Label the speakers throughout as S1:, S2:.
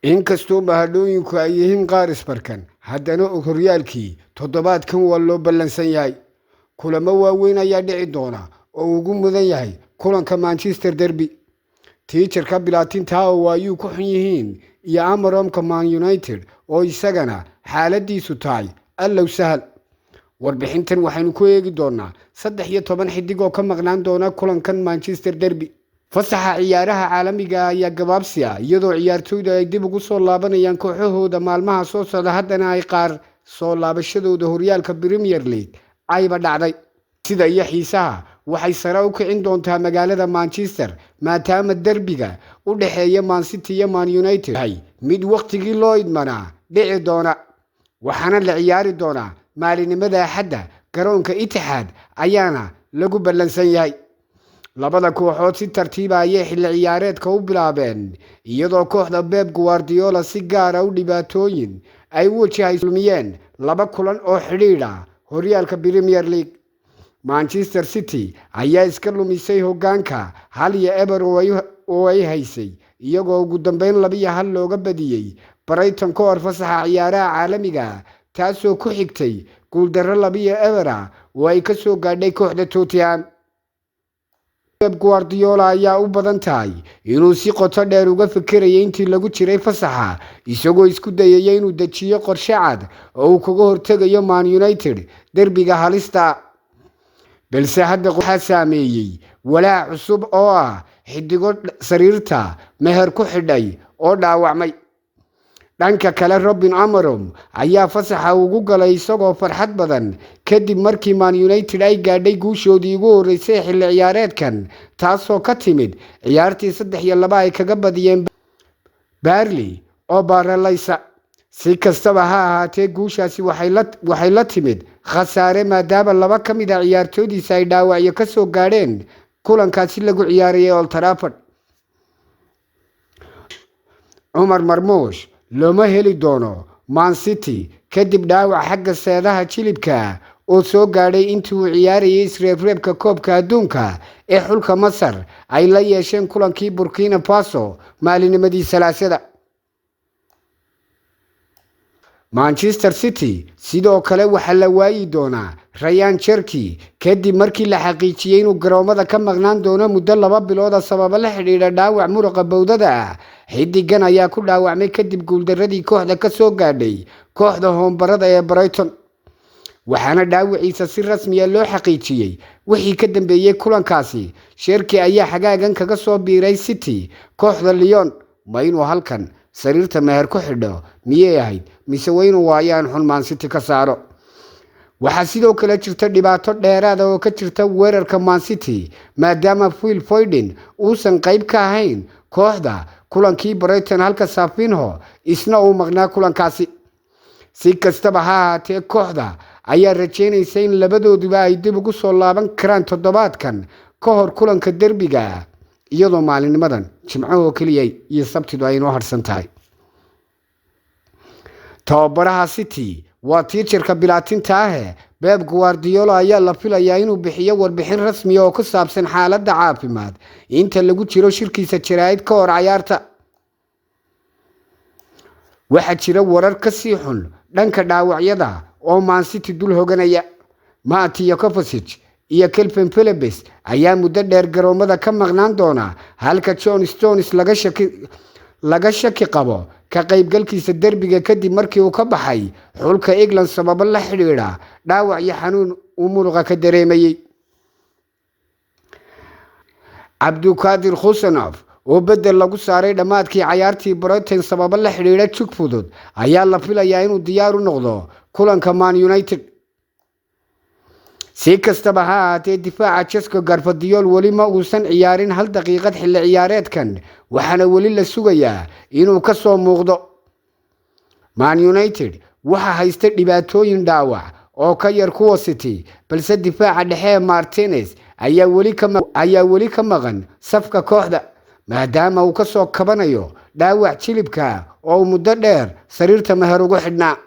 S1: inkastoo mahadhooyinku ay yihiin qaar isbarkan haddana horyaalkii toddobaadkan waa loo ballansan yahay. kulamo waaweyn ayaa dhici doona oo ugu mudan yahay kulanka Manchester Derby, tiijarka bilaatinta oo ayuu ku xun yihiin, iyo Amaromka Man United oo isagana xaaladiisu tahay allow sahal. warbixintan waxaynu ku eegi doonaa 13 xidig oo ka maqnaan doona kulankan Manchester Derby. fasaxa ciyaaraha caalamiga ayaa gabaabsi ah iyadoo ciyaartoydu ay dib ugu soo laabanayaan kooxahooda maalmaha soo socda, haddana ay qaar soo laabashadooda horyaalka Premier League ayba dhacday. sida iyo xiisaha waxay sare u kicin doontaa magaalada Manchester maadaama derbiga u dhaxeeya Man City iyo Man United ay mid waqtigii loo idmanaa dhici doona, waxaana la ciyaari doonaa maalinimada Axadda. garoonka Etihad ayaana lagu ballansan yahay. labada kooxood si tartiib ah ayay xilli ciyaareedka u bilaabeen, iyadoo kooxda Pep Guardiola si gaar ah u dhibaatooyin ay u wajahayeen 2 kulan oo xidhiidh ah horyaalka Premier League. Manchester City ayaa iska lumisay hoggaanka 1-0 oo ay haysay, iyagoo ugu dambeyn 2-1 looga badiyay Brighton ka hor fasaxa ciyaaraha caalamiga, taasoo ku xigtay guuldarro 2-0 oo ay ka soo gaadhay kooxda Tottenham. Pep Guardiola ayaa u badan tahay inuu si qoto dheer uga fikirayay intii lagu jiray fasaxa, isagoo isku dayay inuu dejiyo qorshe cad oo uu kaga hortagayo Man United derbiga halista. balse hadda waxaa saameeyay walaac cusub oo ah xidigo sariirta meher ku xidhay oo dhaawacmay. dhanka kale, Robin Amarom ayaa fasaxa ugu galay isagoo farxad badan kadib markii Man United ay gaadhay guushoodii ugu horeysay xilli ciyaareedkan, taasoo ka timid ciyaartii 3-2 ay kaga badiyeen Burnley oo baaralaysa. si kastaba ha ahaatee, guushaasi waxay la timid khasaare maadaama 2 ka mid ah ciyaartoydiisa ay dhaawacyo ka soo gaadheen kulankaasi lagu ciyaarayay Old Trafford. Omar Marmoush looma heli doono Man City kadib dhaawac xagga seedaha jilibka oo soo gaadhay intii uu ciyaarayay isreebreebka koobka adduunka ee xulka Masar ay la yeesheen kulankii Burkina Faso maalinimadii Salaasada. Manchester City sidoo kale waxaa la waayi doonaa Ryan Cherki kadib markii la xaqiijiyay inuu garoomada ka maqnaan doono muddo 2 bilood sababo la xidhiidha dhaawac muruqa bowdada ah. xidigan ayaa ku dhaawacmay kadib guuldaradii kooxda ka soo gaadhay kooxda hoombarada ee Brighton, waxaana dhaawaciisa si rasmi ah loo xaqiijiyay wixii ka dambeeyay kulankaasi. Cherki ayaa xagaagan kaga soo biiray City kooxda Lyon. ma inuu halkan sariirta meher ku xidho miyay ahayd mise waynu waayaan xun Man City ka saaro? waxaa sidoo kale jirta dhibaato dheeraad ah oo ka jirta weerarka Man City maadaama Phil Foden uusan qayb ka ahayn kooxda kulankii Brighton, halka Safinho isna uu maqnaa kulankaasi. si kastaba ha ahaatee, kooxda ayaa rajeynaysa in labadooduba ay dib ugu soo laaban karaan toddobaadkan ka hor kulanka derbiga, iyadoo maalinimadan Jimcaha kaliya iyo Sabtidu ay noo harsan tahay. tababaraha City waa tiijarka bilaatinta ah Pep Guardiola ayaa la filayaa inuu bixiyo warbixin rasmi ah oo ku saabsan xaaladda caafimaad inta lagu jiro shirkiisa jaraa'id ka hor ciyaarta. waxaa jira warar ka sii xun dhanka dhaawacyada oo Man City dul hoganaya. Mateo Kovacic iyo Calvin Phillips ayaa muddo dheer garoomada ka maqnaan doona, halka John Stones laga shaki qabo ka qaybgalkiisa derbiga kadib markii uu ka baxay xulka England sababo la xidhiidha dhaawac iyo xanuun uu muruqa ka dareemayay. Abdulkadir Husnov oo bedel lagu saaray dhamaadkii ciyaartii Brighton sababo la xidhiidha jug fudud ayaa la filayaa inuu diyaar u noqdo kulanka Man United. si kastaba ha ahaatee, difaaca Cesc Gvardiol weli ma uusan ciyaarin 1 daqiiqad xilli ciyaareedkan, waxaana weli la sugayaa inuu ka soo muuqdo. Man United waxa haysta dhibaatooyin dhaawac oo ka yar kuwa City, balse difaaca dhexe Martinez ayaa weli ka maqan safka kooxda maadaama uu ka soo kabanayo dhaawac jilibka oo muddo dheer sariirta meher ugu xidhnaa.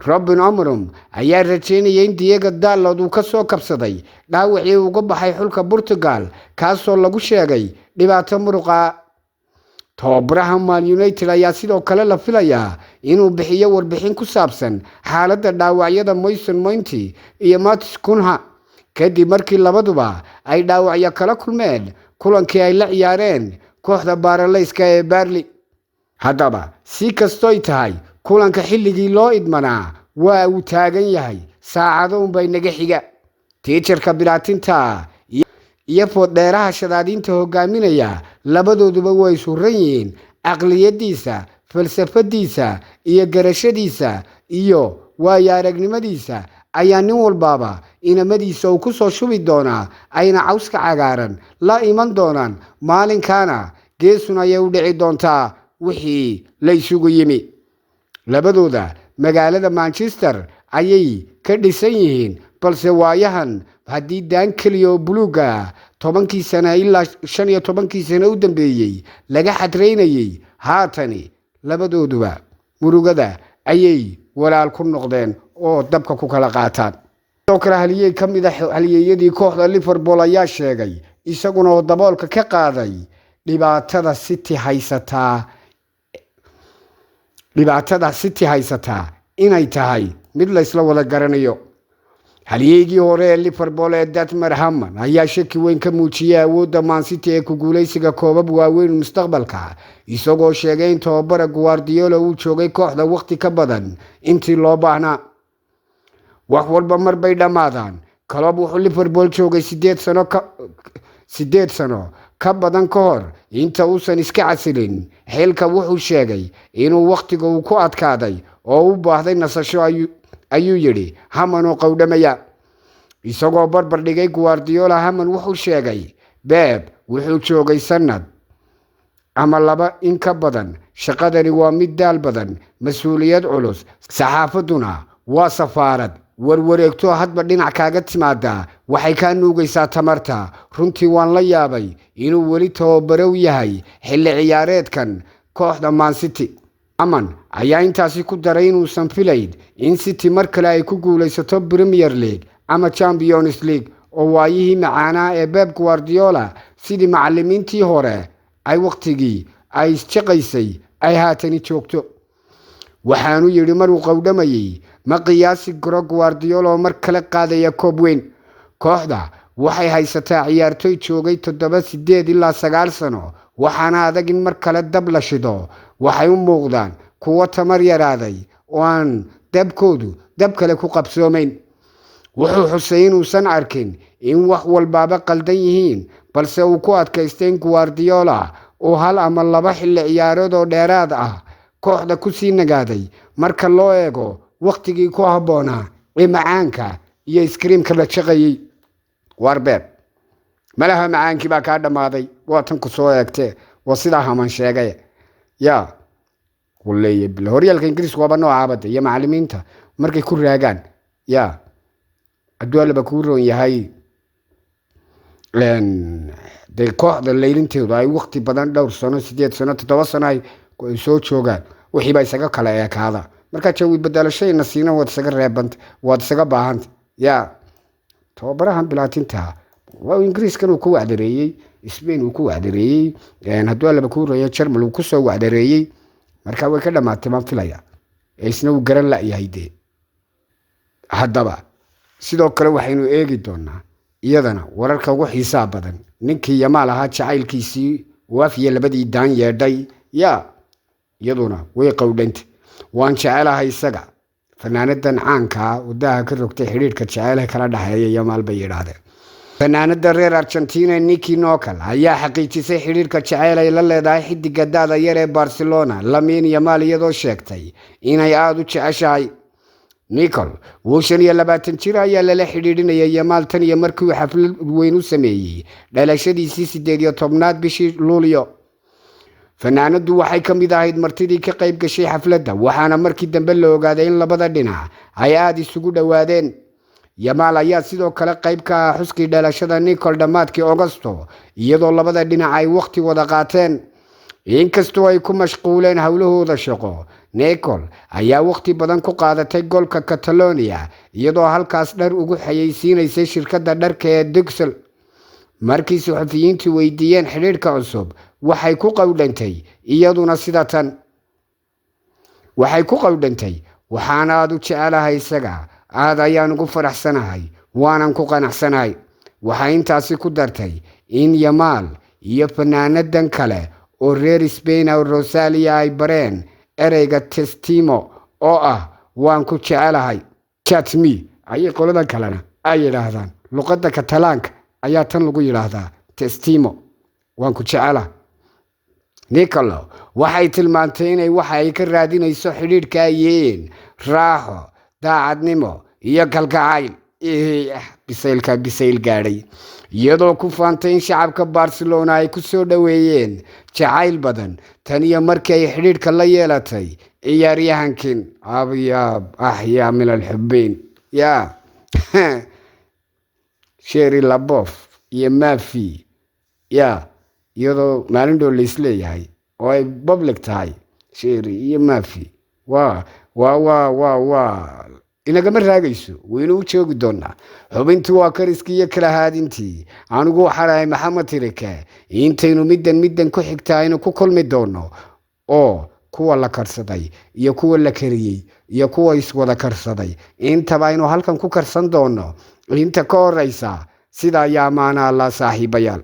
S1: Robin Amarom ayaa rajeynayay in Diego Dalot uu ka soo kabsaday dhaawacii uga baxay xulka Portugal, kaasoo lagu sheegay dhibaato muruqa. tababaraha Man United ayaa sidoo kale la filayaa inuu bixiyo warbixin ku saabsan xaaladda dhaawacyada Mason Mount iyo Matheus Cunha kadib markii labaduba ay dhaawacyo kala kulmeen kulankii ay la ciyaareen kooxda Baraleyska ee Burnley. haddaba si kastoo tahay kulanka xilligii loo idmanaa waa uu taagan yahay saacado unbay naga xiga. tiijarka bilaatinta iyo foodheeraha shadaadiinta hogaaminaya labadooduba way suran yihiin aqliyadiisa, falsafadiisa iyo garashadiisa iyo waayo aragnimadiisa ayaa nin walbaaba inamadiisa uu ku soo shubi doonaa ayna cawska cagaaran la iman doonaan maalinkaana geesuna ayay u dhici doontaa wixii la isugu yimi. labadooda magaalada Manchester ayay ka dhisan yihiin, balse waayahan haddii daan keliya oo buluuga 10 sano ilaa 15 sano u dambeeyay laga xadreynayay, haatani labadooduba murugada ayay walaal ku noqdeen oo dabka ku kala qaataan. sidoo kale haliyey ka mid ah haliyeyadii kooxda Liverpool ayaa sheegay isaguna oo daboolka ka qaaday dhibaatada City haysataa inay tahay mid la isla wada garanayo. halyeygii hore ee Liverpool ee Dietmar Hamann ayaa shaki weyn ka muujiyay awoodda Man City ee ku guuleysiga koobab waaweyn mustaqbalka, isagoo sheegay in tababara Guardiola uu joogay kooxda waqti ka badan intii loo baahnaa. wax walba mar bay dhamaadaan. Klopp wuxuu Liverpool joogay 8 sano ka badan ka hor inta uusan iska casilin xilka. wuxuu sheegay inuu waqtiga uu ku adkaaday oo u baahday nasasho ayuu yidhi Hamann oo qowdhamaya. isagoo barbar dhigay Guardiola, Hamann wuxuu sheegay Pep wuxuu joogay sanad ama laba in ka badan. shaqadani waa mid daal badan, mas'uuliyad culus, saxaafaduna waa safaarad warwareegto hadba dhinac kaaga timaada, waxay ka nuugaysaa tamarta. runtii waan la yaabay inuu weli tababarow yahay xilli ciyaareedkan kooxda Man City. Hamann ayaa intaasi ku daray inuusan filayn in City mar kale ay ku guuleysato Premier League ama Champions League oo waayihii macaanaa ee Pep Guardiola sidii macallimiintii hore ay waqtigii ay isjaqaysay ay haatani joogto. waxaanu yidhi maruu qowdhamayay ma qiyaasi karo Guardiola oo mar kale qaadaya koob weyn. kooxda waxay haysataa ciyaartoy joogay 8 ilaa 9 sano, waxaana adag in mar kale dab la shido. waxay u muuqdaan kuwo tamar yaraaday oo aan dabkoodu dab kale ku qabsoomayn. wuxuu xusay inuusan arkin in wax walbaaba qaldan yihiin, balse uu ku adkaystay in Guardiola oo 1 ama 2 xilli ciyaareed oo dheeraad ah kooxda ku sii nagaaday marka loo eego waqtigii ku habboonaa ee macaanka iyo iskriimka la shaqeeyay. Pep malaha macaankii baa ka dhamaaday, waa tan ku soo eegtee waa sida Hamann sheegay. waleeyay bil horyaalka Ingiriiska waa noocaabada iyo macallimiinta markay ku raagaan adduunba ku roon yahay de kooxda leelinteedu ay waqti badan dhowr sano 8 sano 7 sano ay soo joogaan wixii bay isaga kala eekaada. marka jawi bedelashayna siina wad isaga reebant wad isaga baahant tababarahan bilaatinta waa Ingiriiskan uu ku wacdareeyay, Spain uu ku wacdareeyay, adduunba ku roon yahay, German uu ku soo wacdareeyay. marka way ka dhamaatay ma filaya isna uu garan la yahay de. haddaba sidoo kale waxaynu eegi doonaa iyadana wararka ugu xiisaha badan ninkii Yamal ahaa jacaylkiisii waafiye labadii daan yeedhay iyaduna way qowdhantay. waan jecelahay isaga. fanaanadan caanka wadaha ka rogtay xiriirka jacaylaha kala dhaxeeya Yamal bay yiraahdeen. fanaanada reer Argentina Nicky Nicole ayaa xaqiijisay xiriirka jacayl ay la leedahay xidiga da'da yar ee Barcelona Lamine Yamal, iyadoo sheegtay inay aad u jeceshahay. Nicole wuu 25 jir ayaa lala xidhiidhinayay Yamal tan iyo markii uu xaflad weyn u sameeyay dhalashadiisii 18aad bishii Luulyo. fanaanadu waxay ka mid ahayd martidii ka qayb gashay xafladda, waxaana markii dambe la ogaaday in labada dhinac ay aad isugu dhawaadeen. Yamal ayaa sidoo kale qayb ka ah xuskii dhalashada Nicole dhamaadkii Agosto, iyadoo labada dhinac ay waqti wada qaateen. inkastoo ay ku mashquuleen hawlahooda shaqo, Nicole ayaa waqti badan ku qaadatay goolka Catalonia iyadoo halkaas dhar ugu xayeysiinaysay shirkadda dharka ee Duxel. markii suxufiyiintu weydiiyeen xiriirka cusub waxay ku qowdhantay iyaduna sida tan. waxay ku qowdhantay waxaan aad u jecelahay isaga, aad ayaan ugu faraxsanahay, waanan ku qanacsanahay. waxay intaasi ku dartay in Yamal iyo fanaanadan kale oo reer Spain oo Rosalia ay bareen ereyga testimo oo ah waan ku jecelahay. Chatme ayay qolada kalena ay yiraahdaan. luqadda Katalaanka ayaa tan lagu yiraahdaa testimo, waan ku jecelahay. Nicolo waxay tilmaantay inay waxa ay ka raadinayso xidhiidhka ay yihiin raaxo, daacadnimo iyo kalgacayl. bisayl gaadhay, iyadoo ku faantay in shacabka Barcelona ay ku soo dhaweeyeen jacayl badan tan iyo markii ay xidhiidhka la yeelatay ciyaaryahankan ahyaa min alxubeyn Sheri Labof iyo Mafi iyadoo maalin dhow laisleeyahay oo ay public tahay. Sheri iyo Mafi inagama raagayso, waynu u joogi doonaa. xubintu waa kariskii iyo kala haadintii. anigu waxaan ahay Maxamed Tirike. intaynu middan ku xigta aynu ku kulmi doono oo kuwa la karsaday iyo kuwa la kariyey iyo kuwa iswada karsaday intaba aynu halkan ku karsan doono. inta ka horeysa sida ayaa maana Allah saaxiibayaal.